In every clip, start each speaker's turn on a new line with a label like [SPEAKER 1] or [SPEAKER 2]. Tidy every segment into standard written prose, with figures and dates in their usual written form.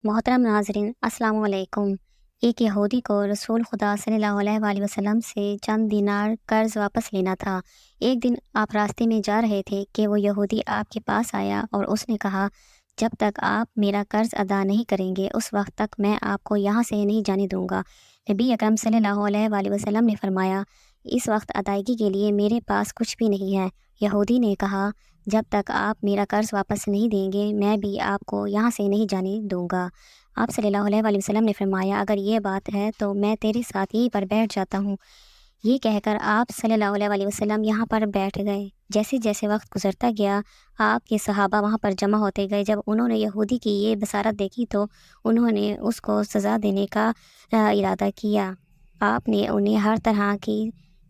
[SPEAKER 1] मोहतरम नाजरीन, अस्सलाम वालेकुम। एक यहूदी को रसूल खुदा सल्लल्लाहु अलैहि वसल्लम से चंद दिनार कर्ज वापस लेना था। एक दिन आप रास्ते में जा रहे थे कि वो यहूदी आपके पास आया और उसने कहा, जब तक आप मेरा कर्ज अदा नहीं करेंगे उस वक्त तक मैं आपको यहाँ से नहीं जाने दूंगा। नबी अकरम सल्लल्लाहु अलैहि वसल्लम ने फरमाया, इस वक्त अदायगी के लिए मेरे पास कुछ भी नहीं है। यहूदी ने कहा, जब तक आप मेरा कर्ज वापस नहीं देंगे मैं भी आपको यहाँ से नहीं जाने दूंगा। आप सल्लल्लाहु अलैहि वसल्लम ने फरमाया, अगर ये बात है तो मैं तेरे साथ यहीं पर बैठ जाता हूँ। ये कहकर आप सल्लल्लाहु अलैहि वसल्लम यहाँ पर बैठ गए। जैसे जैसे वक्त गुजरता गया आपके सहाबा वहाँ पर जमा होते गए। जब उन्होंने यहूदी की ये बसारत देखी तो उन्होंने उसको सज़ा देने का इरादा किया। आपने उन्हें हर तरह की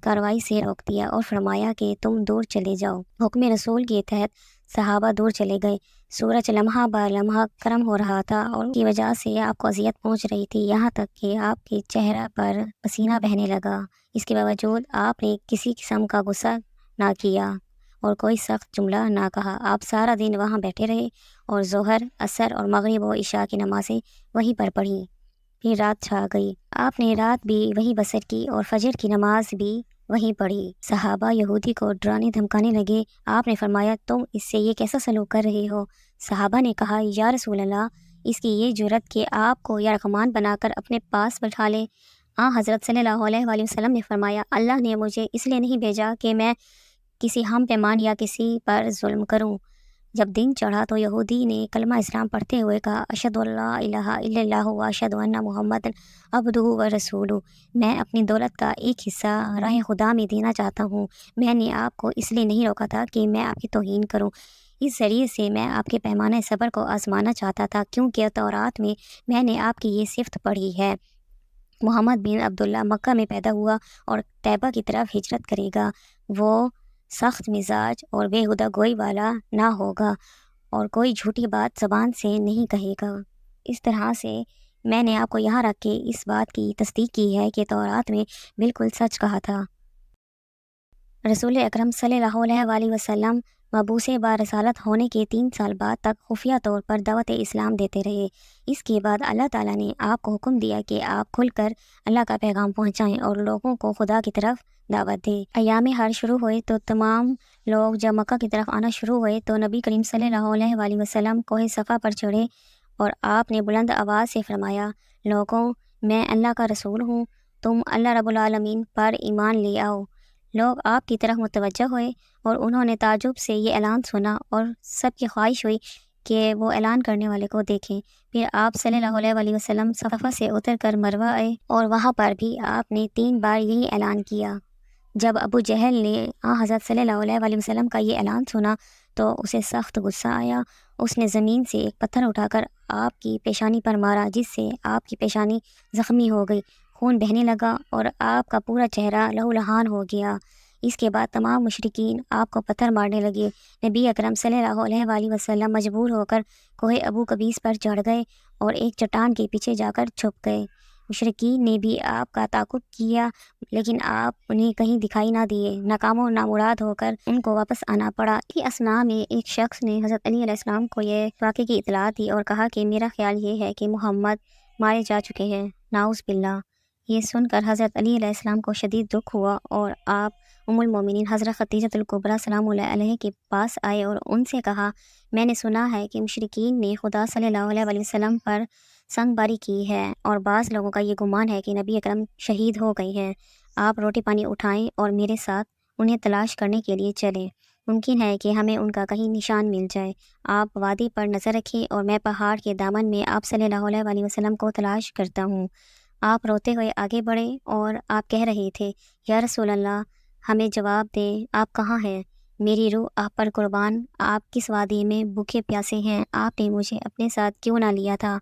[SPEAKER 1] कार्रवाई से रोक दिया और फरमाया कि तुम दूर चले जाओ। हुक्म रसूल के तहत सहाबा दूर चले गए। सूरज लम्हा ब लम्हा गर्म हो रहा था और उनकी वजह से आपको अजियत पहुंच रही थी, यहाँ तक कि आपके चेहरा पर पसीना बहने लगा। इसके बावजूद आपने किसी किस्म का गुस्सा ना किया और कोई सख्त जुमला ना कहा। आप सारा दिन वहाँ बैठे रहे और ज़ोहर, असर और मगरिब व इशा की नमाज़ें वहीं पर पढ़ी। फिर रात छा गई। आपने रात भी वहीं बसर की और फजर की नमाज भी वहीं पढ़ी। सहाबा यहूदी को डराने धमकाने लगे। आपने फरमाया, तुम इससे ये कैसा सलूक कर रहे हो? सहाबा ने कहा, या रसूल अल्लाह, इसकी ये जुर्रत कि आपको या रकमान बनाकर अपने पास बैठा ले। हज़रत सल्लल्लाहु अलैहि वसल्लम ने फरमाया, अल्लाह ने मुझे इसलिए नहीं भेजा कि मैं किसी हम पैमान या किसी पर जुल्म करूं। जब दिन चढ़ा तो यहूदी ने कलमा इस्लाम पढ़ते हुए कहा, अशहदु अल्ला इलाहा इल्लल्लाहु व अशहदु अन्ना मुहम्मदन अब्दुहु व रसूलुहु। मैं अपनी दौलत का एक हिस्सा राह खुदा में देना चाहता हूँ। मैंने आपको इसलिए नहीं रोका था कि मैं आपकी तौहीन करूँ। इस ज़रिए से मैं आपके पैमाने सब्र को आजमाना चाहता था, क्योंकि तौरात में मैंने आपकी ये सिफ़त पढ़ी है। मोहम्मद बिन अब्दुल्ला मक्का में पैदा हुआ और तैबा की तरफ हिजरत करेगा। वो सख्त मिजाज और बेहुदा गोई वाला ना होगा और कोई झूठी बात ज़बान से नहीं कहेगा। इस तरह से मैंने आपको यहाँ रख के इस बात की तस्दीक की है कि तौरात में बिल्कुल सच कहा था। रसूल अकरम सल्लल्लाहु अलैहि वसल्लम मबूसे बा रसालत होने के 3 साल बाद तक खुफिया तौर पर दावत इस्लाम देते रहे। इसके बाद अल्लाह ताला ने आपको हुक्म दिया कि आप खुलकर अल्लाह का पैगाम पहुंचाएं और लोगों को खुदा की तरफ दावत दें। अयाम हज शुरू हुए तो तमाम लोग जब मक्का की तरफ आना शुरू हुए तो नबी करीम सल्लल्लाहु अलैहि वसल्लम कोहे सफ़ा पर चढ़े और आपने बुलंद आवाज़ से फरमाया, लोगों, मैं अल्लाह का रसूल हूँ, तुम अल्लाह रब्बुल आलमीन पर ईमान ले आओ। लोग आपकी तरफ मुतवज्जह हुए और उन्होंने ताजुब से ये ऐलान सुना और सबकी ख्वाहिश हुई कि वो ऐलान करने वाले को देखें। फिर आप सल्लल्लाहु अलैहि वसल्लम सफ़ा से उतर कर मरवा आए और वहाँ पर भी आपने 3 बार यही ऐलान किया। जब अबू जहल ने हज़रत सल्लल्लाहु अलैहि वसल्लम का ये ऐलान सुना तो उसे सख्त गुस्सा आया। उसने ज़मीन से एक पत्थर उठाकर आपकी पेशानी पर मारा, जिससे आपकी पेशानी ज़ख्मी हो गई, खून बहने लगा और आपका पूरा चेहरा लहूलुहान हो गया। इसके बाद तमाम मुशरिकीन आपको पत्थर मारने लगे। नबी अकरम सल्लल्लाहु अलैहि वसल्लम मजबूर होकर कोहे अबू कबीस पर चढ़ गए और एक चट्टान के पीछे जाकर छुप गए। मुशरिकीन ने भी आपका ताक़ुब किया, लेकिन आप उन्हें कहीं दिखाई ना दिए। नाकाम और नामुराद होकर उनको वापस आना पड़ा। इसी असना में एक शख्स ने हज़रत अली अलैहिस्सलाम को ये वाक़े की इतला दी और कहा कि मेरा ख्याल ये है कि मोहम्मद मारे जा चुके हैं, नाउज़ बिल्लाह। ये सुनकर हज़रत अली अलैहिस्सलाम को शदीद दुख हुआ और आप उम्मुल मोमिनीन हज़रत खदीजतुल कुबरा सलामुल्लाह अलैहा के पास आए और उनसे कहा, मैंने सुना है कि मुशरिकीन ने खुदा सल्लल्लाहु अलैहि वसल्लम पर संगबारी की है और बाज़ लोगों का ये गुमान है कि नबी अकरम शहीद हो गए हैं। आप रोटी पानी उठाएं और मेरे साथ उन्हें तलाश करने के लिए चलें। मुमकिन है कि हमें उनका कहीं निशान मिल जाए। आप वादी पर नज़र रखें और मैं पहाड़ के दामन में आप सल्लल्लाहु अलैहि वसल्लम को तलाश करता हूँ। आप रोते हुए आगे बढ़े और आप कह रहे थे, या रसूल अल्लाह, हमें जवाब दें, आप कहाँ हैं? मेरी रूह आप पर कुर्बान, आप किस वादी में भूखे प्यासे हैं? आपने मुझे अपने साथ क्यों ना लिया था?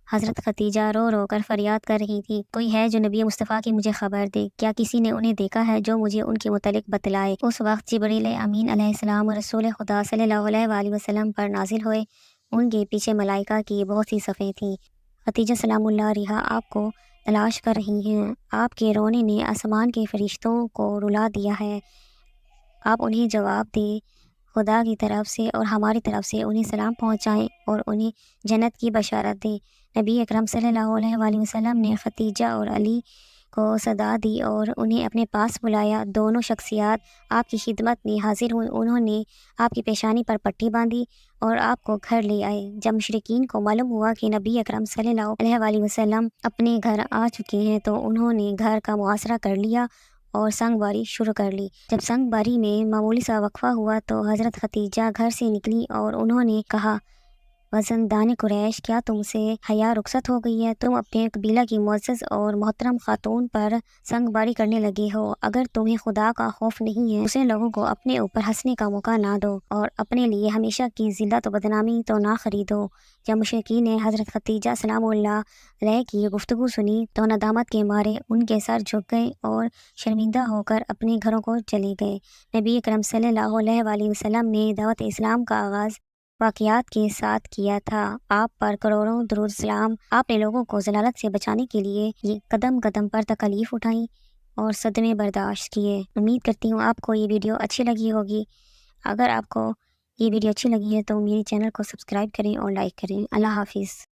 [SPEAKER 1] हज़रत खतीजा रो रो कर फरियाद कर रही थी, कोई है जो नबी मुस्तफ़ा की मुझे खबर दे? क्या किसी ने उन्हें देखा है जो मुझे उनके मुतलिक बतलाए? उस वक्त जिब्रील अमीन अलैहिस्सलाम रसूल खुदा सल्लल्लाहु अलैहि वसल्लम पर नाजिल हुए। उनके पीछे मलाइका की बहुत सी सफ़ें थीं। खतीजा सलामुल्लाह अलैहा आपको तलाश कर रही हैं। आपके रोने ने आसमान के फरिश्तों को रुला दिया है। आप उन्हें जवाब दें, خدا کی طرف سے اور ہماری طرف سے انہیں سلام پہنچائیں اور انہیں جنت کی بشارت دیں۔ نبی اکرم صلی اللہ علیہ وآلہ وسلم نے ختیجہ اور علی کو صدا دی اور انہیں اپنے پاس بلایا۔ دونوں شخصیات آپ کی خدمت میں حاضر ہوئیں۔ انہوں نے آپ کی پیشانی پر پٹی باندھی اور آپ کو گھر لے آئے۔ جب مشرکین کو معلوم ہوا کہ نبی اکرم صلی اللہ علیہ وآلہ وسلم اپنے گھر آ چکے ہیں تو انہوں نے گھر کا محاصرہ کر لیا اور سنگ باری شروع کر لی۔ جب سنگ باری میں معمولی سا وقفہ ہوا تو حضرت ختیجہ گھر سے نکلی اور انہوں نے کہا، وزندان قریش، کیا تم سے حیا رخصت ہو گئی ہے؟ تم اپنے قبیلہ کی معزز اور محترم خاتون پر سنگ باری کرنے لگے ہو۔ اگر تمہیں خدا کا خوف نہیں ہے، دوسرے لوگوں کو اپنے اوپر ہنسنے کا موقع نہ دو اور اپنے لیے ہمیشہ کی ذلت و بدنامی تو نہ خریدو۔ جب مشرکین نے حضرت ختیجہ سلام اللہ علیہ کی گفتگو سنی تو ندامت کے مارے ان کے سر جھک گئے اور شرمندہ ہو کر اپنے گھروں کو چلے گئے۔ نبی اکرم صلی اللہ علیہ وآلہ وسلم نے دعوت اسلام کا آغاز واقعات کے ساتھ کیا تھا۔ آپ پر کروڑوں درود سلام۔ آپ نے لوگوں کو ضلالت سے بچانے کے لیے یہ قدم قدم پر تکالیف اٹھائیں اور صدمے برداشت کیے۔ امید کرتی ہوں آپ کو یہ ویڈیو اچھی لگی ہوگی۔ اگر آپ کو یہ ویڈیو اچھی لگی ہے تو میرے چینل کو سبسکرائب کریں اور لائک کریں۔ اللہ حافظ۔